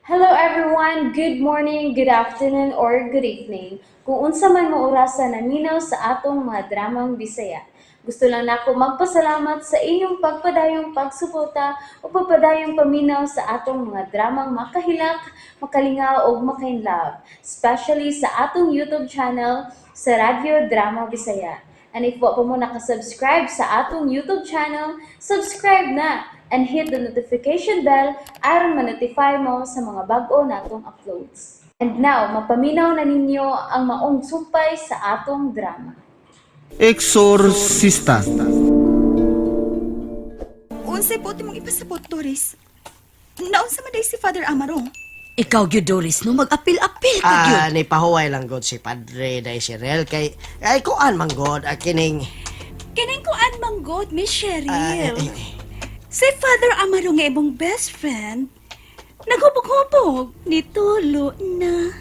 Hello everyone, good morning, good afternoon, or good evening. Kung unsa man mo orasan naminaw sa atong mga dramang Bisaya. Gusto lang nako magpasalamat sa inyong pagpadayong pagsuporta o pagpadayong paminaw sa atong mga dramang makahilak, makalingaw o makainlove, especially sa atong YouTube channel sa Radyo Drama Bisaya. And if wa pa mo nakasubscribe sa atong YouTube channel, subscribe na and hit the notification bell aron ma-notify mo sa mga bag-o natong uploads. And now, mapaminaw na ninyo ang maong sumpay sa atong drama. Exorcista. Unsay po mong ipasabot, Doris? Naunsa man day si Father Amaro? Ikaw, gyud Doris, no? Mag-apil-apil ka, gyud. Ni pahuway lang god si Padre Daisirel kay ay kuan man god kining Kining ko an manggod, Miss Cheryl. ah, Si Father Amaro nga imong best friend, naghubog-hubog. Nitulo na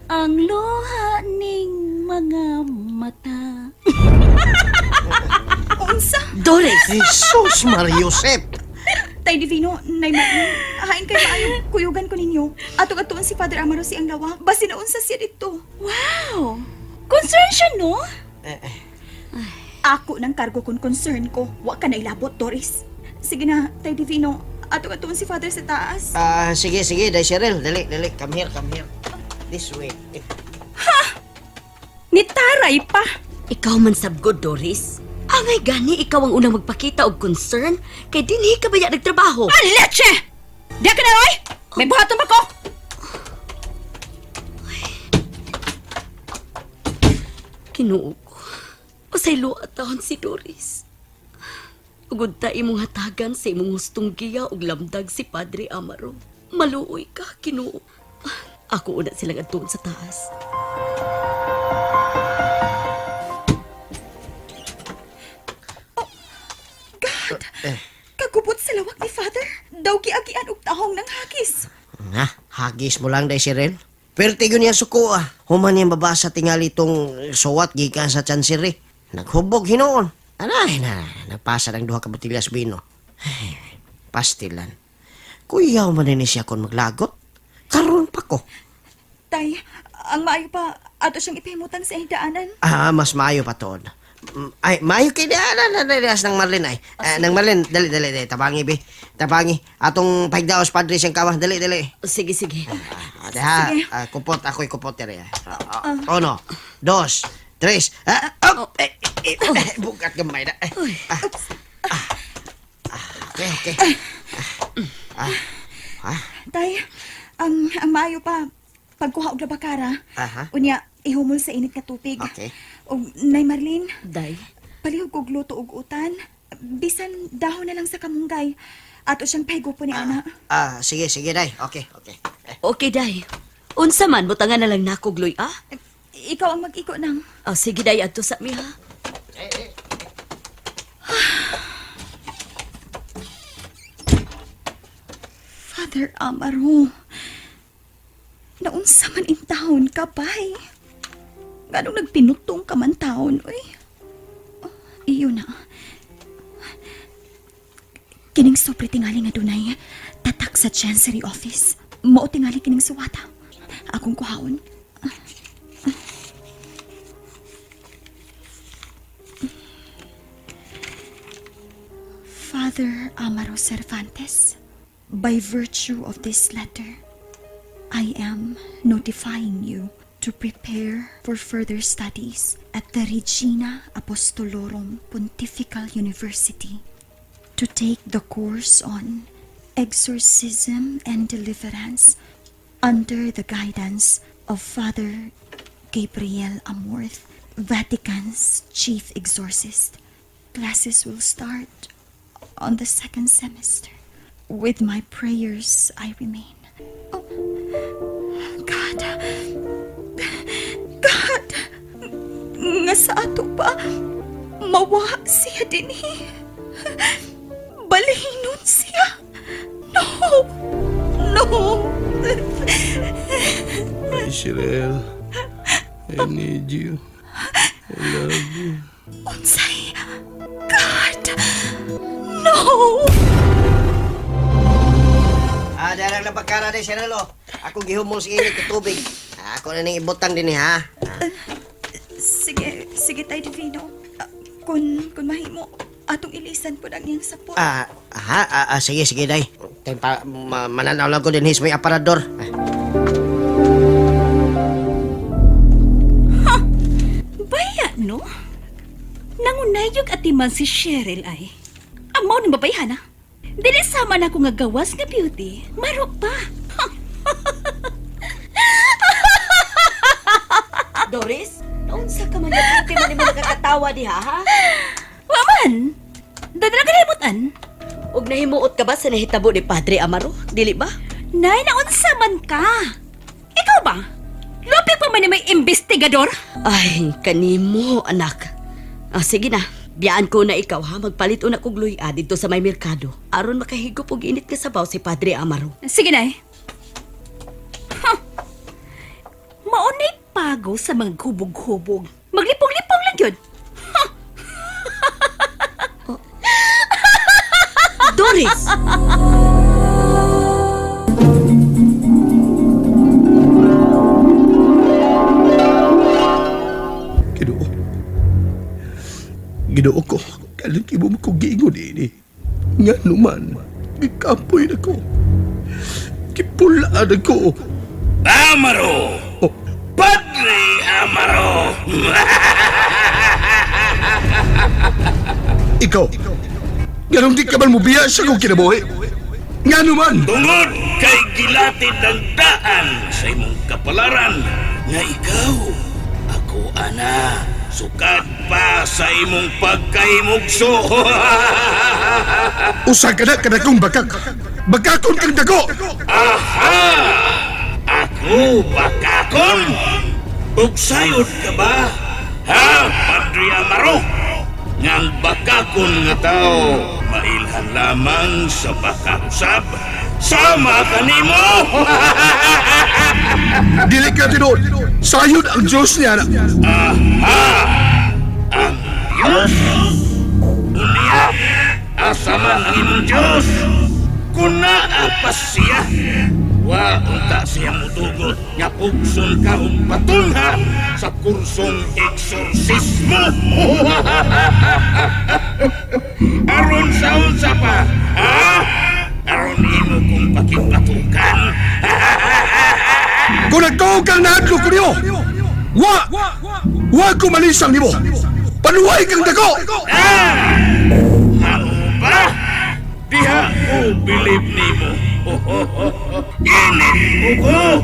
ang luha ning mga mata. Unsa? Doris! Jesus Mariusep. Tay Divino, nay Marin, hain kayo maayo kuyugan ko ninyo. Atog-atuon si Father Amaro si ang lawa, basi na unsa siya dito. Wow! Concern siya, no? Ako nang kargo kung concern ko. Wa ka na ilabot, Doris. Sige na, Tay Divino, atog-atuon si Father sa taas. Sige Daisirel, dali come here. This way. Nitaray pa! Ikaw man sabgod, Doris. Angay gani, ikaw ang unang magpakita og concern kay dinhi ka ba ya nagtrabaho? Ang leche! Di ka na, oy! May buhaton ba ko? Kinuo ko. Pasaylo atahon si Doris. Ugod ta imong hatagan sa imong hustong giya og lamdag si Padre Amaro. Maluoy ka, Kinuo. Ako una silang adtuon sa taas. God! Kagubot sa lawak ni Father. Daw giagian og tahong ng hagis. Nga, hagis mo lang Daisirel. Pertigo niya suko Human niya babasa tingali tong suwat gikan sa chansiri. Naghubog hinoon. Anay na, nagpasa ng duha ka botellas bino. Ay, pastilan. Kuyaw man ni siya kon maglagot. Karon pa ko. Tay, ang maayo pa, ato siyang ipahimutan sa daanan. Mas maayo pa to. Ay, maayo kay daanas ng Marlin ay. Nang Marlin, dali, tabangi be. Tabangi. Atong pagdaos padre siyang kawa, dali. Sige. Sige. Kupot, ako'y kupot tere. Uno, dos, tres. Bukat gamay na. Okay. Tay, ang maayo pa, pagkuha og labakara, Aha. unya ihumol sa init nga tubig. Okay. Og Nay Marlene, Day, palihog og luto og utan, bisan dahon na lang sa kamunggay. Ato siyang pahigo po ni ana. Sige, day. Okay. okay, Day. Unsa man, butangan na lang nako, Gloy, ah? Ikaw ang mag-iko nang. Sige, Day, adto sa mi, ha? Father Amaro, naunsa man in taon ka, bay? Ganong nagpinutong ka man taon, oy? Iyo na. Kining sobre tingali nga dunay tatak sa Chancery Office. Mao tingali kining suwata. Akong kuhaon. Father Amaro Cervantes, by virtue of this letter, I am notifying you to prepare for further studies at the Regina Apostolorum Pontifical University, to take the course on Exorcism and Deliverance under the guidance of Father Gabriel Amorth, Vatican's chief exorcist. Classes will start on the second semester. With my prayers, I remain. Oh, God! God! Nga sa ato pa, mawa siya dinhi. Balihinon siya. No! Daisirel, I need you. I love you. Unsay? God! No! Kanang labakara day Cheryl oh. Ako gihumol sa init ng tubig. Ako na ning ibutang din ha. Sige, Tay Divino. Kung mahimo, atong ilisan po lang niyang sapot. Sige day. Mananaw lang ko din his may aparador. Baya, no? Nangunayog at timan si Cheryl ay. Amaw ng babayhan, ha? Dili sama na ko nga gawas nga beauty. Marok pa. Doris, naunsa ka man yung beauty mo ni mo nakakatawa diha, ha? Waman! Dadala ka nalimutan. Ug nahimuot ka ba sa nahitabo ni Padre Amaro? Dili ba? Nay, naunsa man ka. Ikaw ba? Lupik pa man ni may investigador? Ay, kanimo, anak. Sige na. Biyaan ko na ikaw, ha? Magpalit una kog luya dito sa may merkado. Aron makahigop og init nga sabaw si Padre Amaro. Sige, Nay. Maunay pago sa mga hubog-hubog. Maglipong-lipong lang yun. Doris! Ginoo ko, kalit ibo mo ko giingon ini. Nga naman, gikapoy na ko. Kipulaan ako. Amaro! Oh. Padre Amaro! Ikaw, ganun di ka man mubiya sa kong kinabuhi. Nga naman, Tungod kay gilatid ang daan sa imong kapalaran nga ikaw, ako ana, sukad pa sa imong pagkahimugso. usa ka na kanakong bakak. Bakakon kang dago. Aha! Ako bakakon? Ug sayod ka ba? Ha, Padre Amaro? Ngang bakakon nga tao, mailhan lamang sa bakausab. Sama ka nimo! Dili ka tinuod. Sayod ang Diyos niya na. Ang Diyos? Unya, asa man ang imong Diyos? Kung naapas siya, wa unta siya mutugot nga pugson ka og patunha sa kursong eksorsismo. Aron sa unsa pa, ha? Aron imo kong pakipatukan. Kung nagtuog kang nahadlo ko niyo, wa ko malisang nimo. Panuhay kang dago. Mao ba? Diha ko bilib nimo. Init ugo.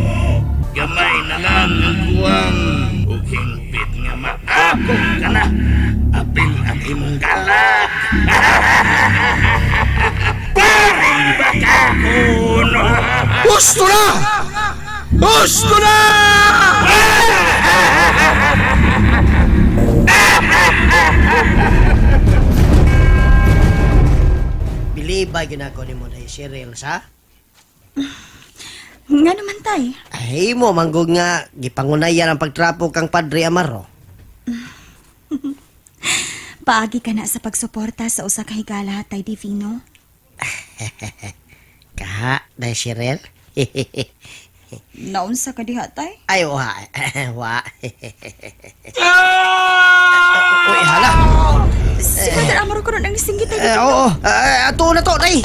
Gamay na lang ang kuwang ug hingpit nga maakong ka na. Apil ang imong galag. Paring bakakon. Gusto na! Gusto na! Bilibay ginako nimo day Cheryl sa? Nga naman, Tay. Ay mo manggog nga gipangunayan ang pagtrapo kang Padre Amaro. Paagi ka na sa pagsuporta sa usa ka higala, Tay Divino. Kaha day Cheryl. Naunsa ka diha, Tay? Ay wa. Uy, hala. Si Father Amaro ko ron ang nisinggit, Tay. Oo. Ato na to, day.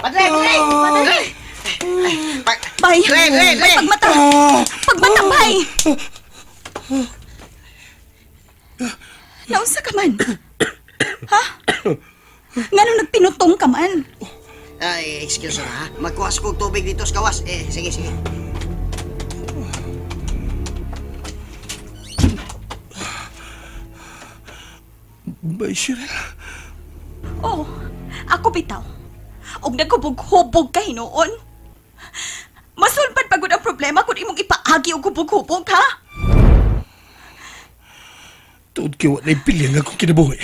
Padre! Bay! Bay! Pagmata! Pagmata, Bay! Naunsa ka man? Ha? Nga nung nagtinutong ka man? Ay, excuse na ha. Magkuhas ko tubig dito sa kawas. Sige. Bay, Cheryl. Oh, ako bitaw. Og naghubog-hubog ka hinuon. Masulpad pagod ang problema kung imong ipaagi og hubog-hubog, ha? Tuod kiwa na ipilya nga akong kinabuhi.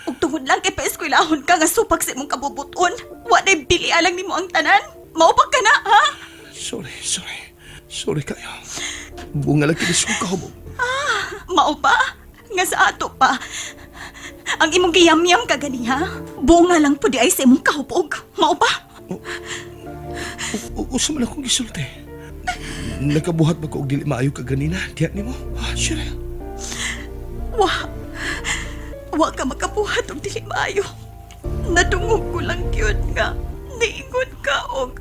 Ug tungod lang kay paeskwelahon ka nga supag sa imong kabubuton, wa na bili alang nimo ang tanan. Maupag ka na, ha? Sorry kayo. Bunga lang kinisong kahubog. Mao ba? Nga sa ato pa. Ang imong giyam-yam ka gani ha? Bunga lang po di ay sa imong kahupog. Mao ba? Usa man akong gisulti. Nakabuhat ba ko og dili maayo ka ganina? Diyan nimo? Cheryl. Wa ka makabuhat og dili maayo. Nadungog ko lang gyud nga niingon ka og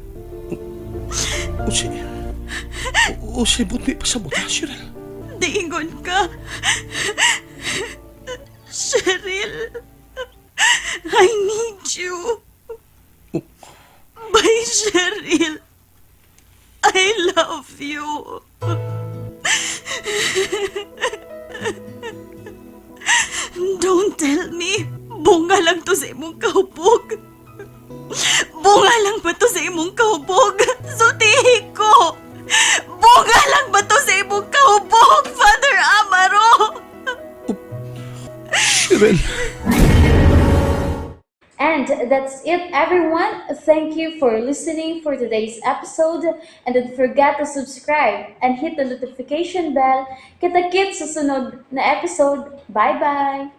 Usi buti pasabot ha, Cheryl. niingon ka. Cheryl, I need you. Bye, Cheryl. I love you. Don't tell me. Bunga lang to sa imong kahubog. Bunga lang ba to sa imong kahubog? Sutihi ko. Bunga lang ba to sa imong kahubog, Father Amaro? Cheryl. And that's it, everyone. Thank you for listening for today's episode. And don't forget to subscribe and hit the notification bell. Kita-kits sa sunod na episode. Bye-bye!